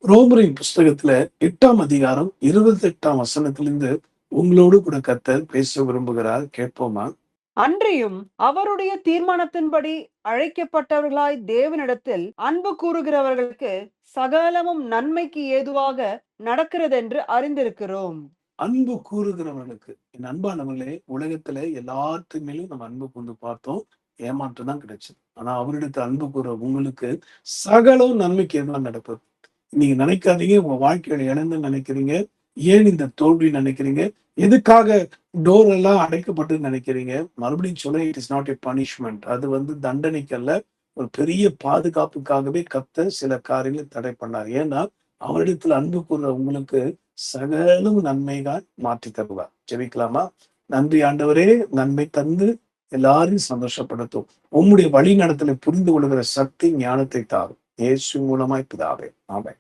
ரோமரின் புஸ்தகத்துல 8ஆம் அதிகாரம் 28ஆம் வசனத்திலிருந்து உங்களோடு கூட கர்த்தர் பேச விரும்புகிறார். கேட்போமா? அன்றியும் அவருடைய தீர்மானத்தின்படி அழைக்கப்பட்டவர்களாய் தேவனிடத்தில் அன்பு கூறுகிறவர்களுக்கு சகலமும் நன்மைக்கு ஏதுவாக நடக்கிறதென்று அறிந்திருக்கிறோம். அன்பு கூறுகிறவர்களுக்கு, என் அன்பானவர்களே, உலகத்துல எல்லாத்து மேலும் நம்ம அன்பு கொண்டு பார்த்தோம், ஏமாற்றம் தான் கிடைச்சது. ஆனா அவரிடத்து அன்பு கூற உங்களுக்கு சகலம் நன்மைக்கு எதுவும் நடப்பது. நீங்க நினைக்காதீங்க, உங்க வாழ்க்கையில இழந்து நினைக்கிறீங்க, ஏன் இந்த தோல்வி நினைக்கிறீங்க, எதுக்காக டோர் எல்லாம் அடைக்கப்பட்டு நினைக்கிறீங்க. மறுபடியும் சொல்ல, it is not a punishment. அது தண்டனைக்கு அல்ல, ஒரு பெரிய பாதுகாப்புக்காகவே கர்த்தர் சில காரியங்களை தடை பண்ணார். ஏன்னா அவரிடத்தில் அன்பு கூற உங்களுக்கு சகலம் நன்மைகள் மாற்றி தருவார். ஜெபிக்கலாமா? நன்றி ஆண்டவரே, நன்மை தந்து எல்லாரையும் சந்தோஷப்படுத்தும். உம்முடைய வழி நடத்தலை புரிந்து கொள்கிற சக்தி ஞானத்தை தாரும். இயேசு மூலமாய் பிதாவே, ஆமென்.